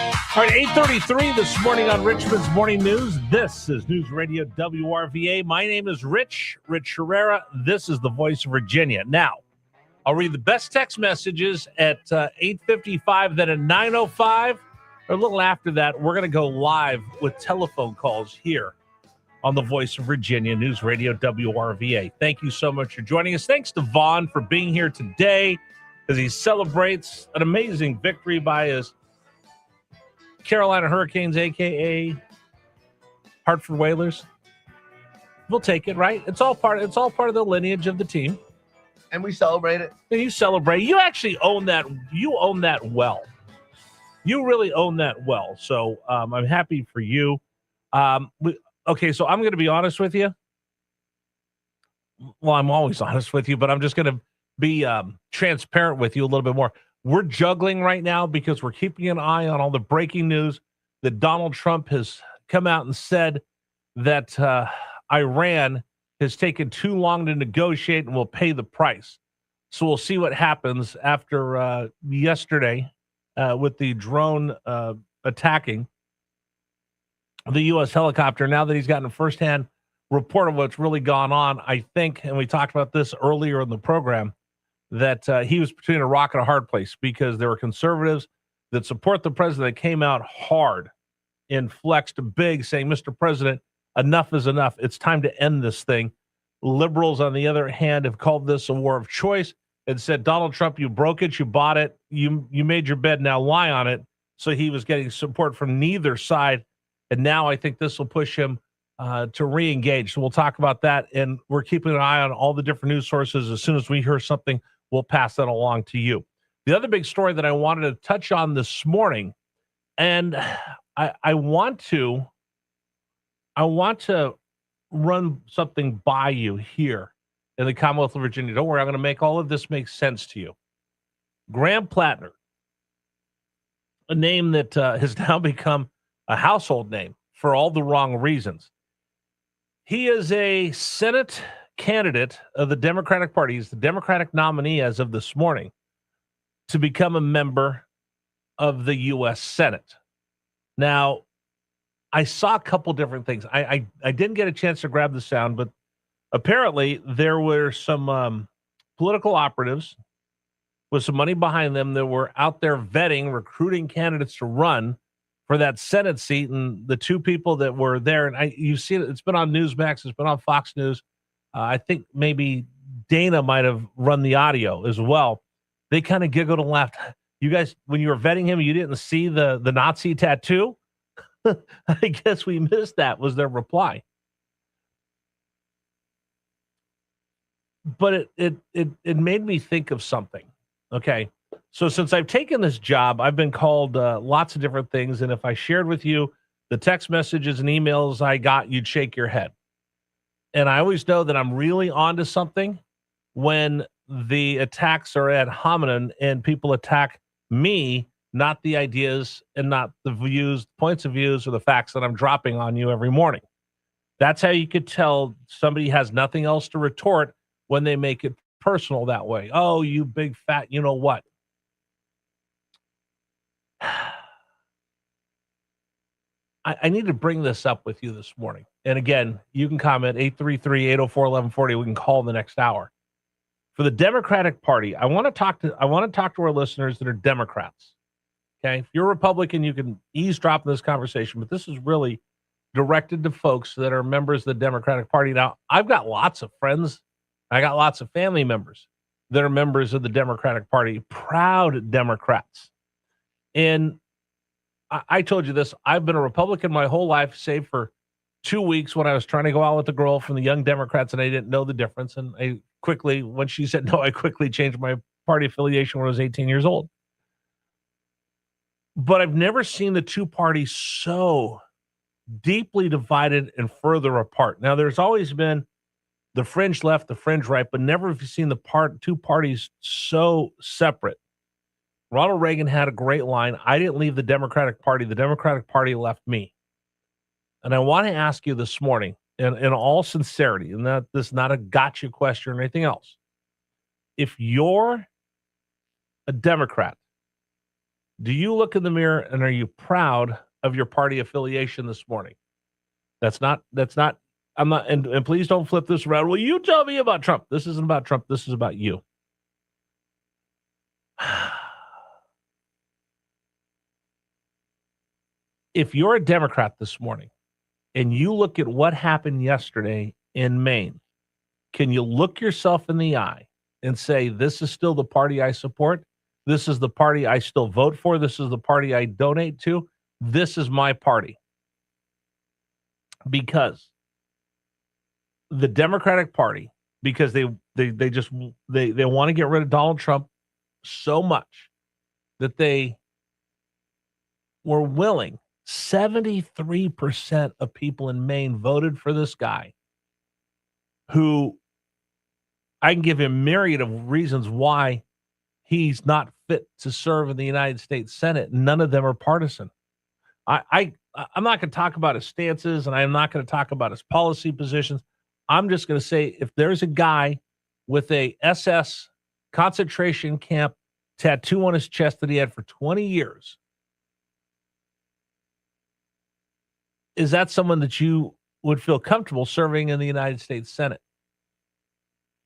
All right, 8:33 this morning on Richmond's Morning News. This is News Radio WRVA. My name is Rich Herrera. This is the voice of Virginia. Now, I'll read the best text messages at 8:55, then at 9:05, or a little after that, we're going to go live with telephone calls here on the voice of Virginia, News Radio WRVA. Thank you so much for joining us. Thanks to Vaughn for being here today as he celebrates an amazing victory by his Carolina Hurricanes, a.k.a. Hartford Whalers. We'll take it, right? It's all part of the lineage of the team. And we celebrate it. And you celebrate. You actually own that. You own that well. You really own that well. So I'm happy for you. Okay, so I'm going to be honest with you. Well, I'm always honest with you, but I'm just going to be transparent with you a little bit more. We're juggling right now because we're keeping an eye on all the breaking news that Donald Trump has come out and said that Iran has taken too long to negotiate and will pay the price. So we'll see what happens after yesterday with the drone attacking the U.S. helicopter. Now that he's gotten a firsthand report of what's really gone on, I think, and we talked about this earlier in the program, that he was between a rock and a hard place because there were conservatives that support the president that came out hard and flexed big, saying, Mr. President, enough is enough. It's time to end this thing. Liberals, on the other hand, have called this a war of choice and said, Donald Trump, you broke it, you bought it, you made your bed, now lie on it. So he was getting support from neither side. And now I think this will push him to re-engage. So we'll talk about that. And we're keeping an eye on all the different news sources. As soon as we hear something, we'll pass that along to you. The other big story that I wanted to touch on this morning, and I want to run something by you here in the Commonwealth of Virginia. Don't worry, I'm going to make all of this make sense to you. Graham Plattner, a name that has now become a household name for all the wrong reasons. He is a Senate candidate of the Democratic Party. He's the Democratic nominee as of this morning to become a member of the U.S. Senate. Now, I saw a couple different things. I didn't get a chance to grab the sound, but apparently there were some political operatives with some money behind them that were out there vetting, recruiting candidates to run for that Senate seat. And the two people that were there, and you've seen it, it's been on Newsmax, it's been on Fox News. I think maybe Dana might have run the audio as well. They kind of giggled and laughed. You guys, when you were vetting him, you didn't see the Nazi tattoo? I guess we missed that, was their reply. But it made me think of something. Okay, so since I've taken this job, I've been called lots of different things. And if I shared with you the text messages and emails I got, you'd shake your head. And I always know that I'm really onto something when the attacks are ad hominem and people attack me, not the ideas and not the views, points of views, or the facts that I'm dropping on you every morning. That's how you could tell somebody has nothing else to retort when they make it personal that way. Oh, you big fat, you know what? I need to bring this up with you this morning. And again, you can comment 833-804-1140. We can call in the next hour. For the Democratic Party, I want to talk to our listeners that are Democrats. Okay, if you're a Republican, you can eavesdrop in this conversation, but this is really directed to folks that are members of the Democratic Party. Now, I've got lots of friends. I got lots of family members that are members of the Democratic Party, proud Democrats. And I told you this, I've been a Republican my whole life, save for 2 weeks when I was trying to go out with a girl from the Young Democrats and I didn't know the difference. And when she said no, I quickly changed my party affiliation when I was 18 years old. But I've never seen the two parties so deeply divided and further apart. Now, there's always been the fringe left, the fringe right, but never have you seen two parties so separate. Ronald Reagan had a great line. I didn't leave the Democratic Party. The Democratic Party left me. And I want to ask you this morning, in all sincerity, and that this is not a gotcha question or anything else. If you're a Democrat, Do you look in the mirror and are you proud of your party affiliation this morning? I'm not, and please don't flip this around. Well, you tell me about Trump. This isn't about Trump. This is about you. If you're a Democrat this morning and you look at what happened yesterday in Maine, can you look yourself in the eye and say, this is still the party I support? This is the party I still vote for. This is the party I donate to. This is my party. Because the Democratic Party, because they want to get rid of Donald Trump so much that they were willing, 73% of people in Maine voted for this guy who I can give him a myriad of reasons why he's not fit to serve in the United States Senate. None of them are partisan. I'm not going to talk about his stances, and I'm not going to talk about his policy positions. I'm just going to say, if there's a guy with a SS concentration camp tattoo on his chest that he had for 20 years, is that someone that you would feel comfortable serving in the United States Senate?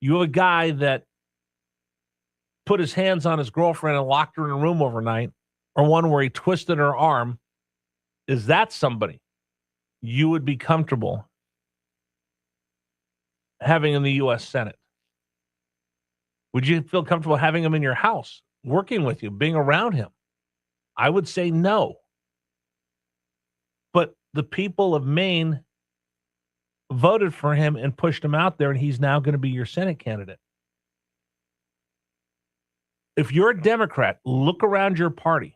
You have a guy that put his hands on his girlfriend and locked her in a room overnight, or one where he twisted her arm. Is that somebody you would be comfortable having in the U.S. Senate? Would you feel comfortable having him in your house, working with you, being around him? I would say no. But the people of Maine voted for him and pushed him out there, and he's now going to be your Senate candidate. If you're a Democrat, look around your party.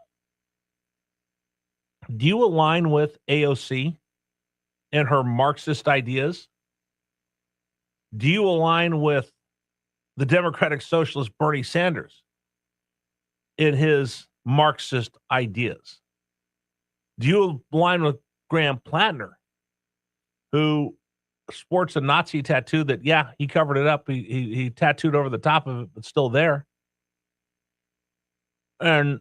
Do you align with AOC and her Marxist ideas? Do you align with the Democratic Socialist Bernie Sanders in his Marxist ideas? Do you align with Graham Plattner, who sports a Nazi tattoo that, yeah, he covered it up. He tattooed over the top of it, but still there. And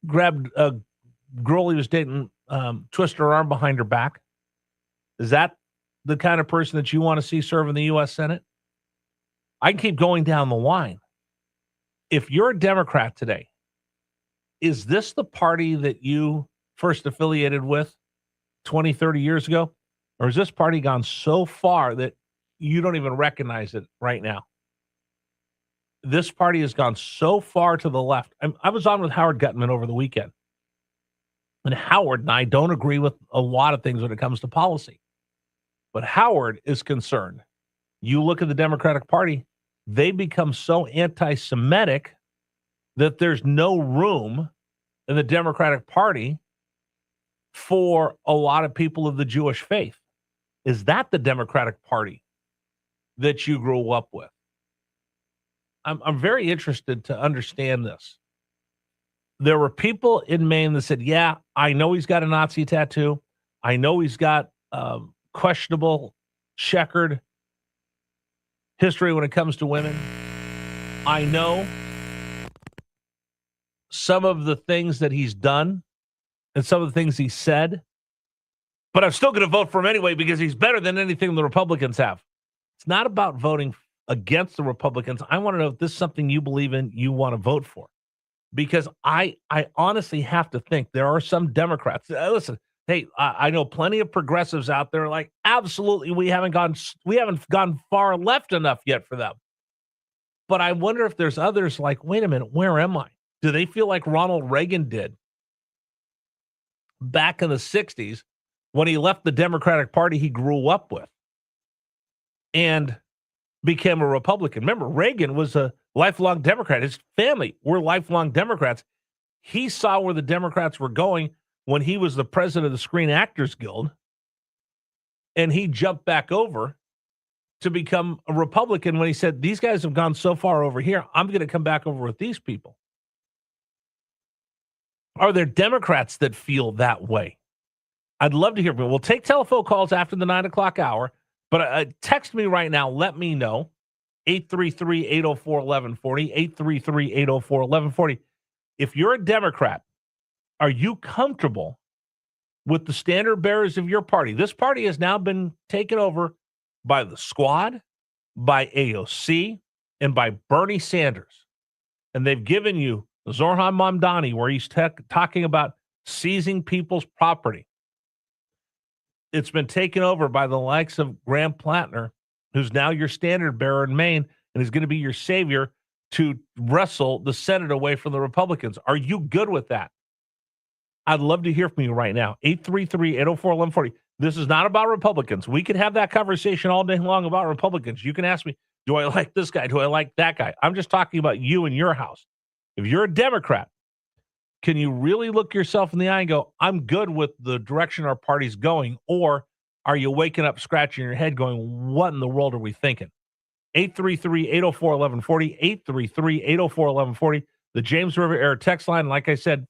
grabbed a girl he was dating, twisted her arm behind her back. Is that the kind of person that you want to see serve in the U.S. Senate? I can keep going down the line. If you're a Democrat today, is this the party that you first affiliated with 20, 30 years ago? Or has this party gone so far that you don't even recognize it right now? This party has gone so far to the left. I was on with Howard Gutman over the weekend. And Howard and I don't agree with a lot of things when it comes to policy. But Howard is concerned. You look at the Democratic Party, they become so anti-Semitic that there's no room in the Democratic Party for a lot of people of the Jewish faith. Is that the Democratic Party that you grew up with? I'm very interested to understand this. There were people in Maine that said, yeah, I know he's got a Nazi tattoo. I know he's got questionable, checkered history when it comes to women. I know some of the things that he's done and some of the things he said, but I'm still going to vote for him anyway because he's better than anything the Republicans have. It's not about voting against the Republicans. I want to know if this is something you believe in, you want to vote for. Because I honestly have to think there are some Democrats. Listen, hey, I know plenty of progressives out there like, absolutely, we haven't gone far left enough yet for them. But I wonder if there's others like, wait a minute, where am I? Do they feel like Ronald Reagan did back in the 60s when he left the Democratic Party he grew up with and became a Republican? Remember, Reagan was a lifelong Democrat. His family were lifelong Democrats. He saw where the Democrats were going when he was the president of the Screen Actors Guild, and he jumped back over to become a Republican when he said, these guys have gone so far over here, I'm going to come back over with these people. Are there Democrats that feel that way? I'd love to hear from you. We'll take telephone calls after the 9 o'clock hour, but text me right now. Let me know. 833-804-1140, 833-804-1140. If you're a Democrat, are you comfortable with the standard bearers of your party? This party has now been taken over by the Squad, by AOC, and by Bernie Sanders. And they've given you Zorhan Mamdani, where he's talking about seizing people's property. It's been taken over by the likes of Graham Plattner, who's now your standard bearer in Maine and is going to be your savior to wrestle the Senate away from the Republicans. Are you good with that? I'd love to hear from you right now. 833-804-1140. This is not about Republicans. We could have that conversation all day long about Republicans. You can ask me, do I like this guy? Do I like that guy? I'm just talking about you and your house. If you're a Democrat, can you really look yourself in the eye and go, I'm good with the direction our party's going? Or are you waking up, scratching your head going, what in the world are we thinking? 833-804-1140, 833-804-1140, the James River Air text line. Like I said,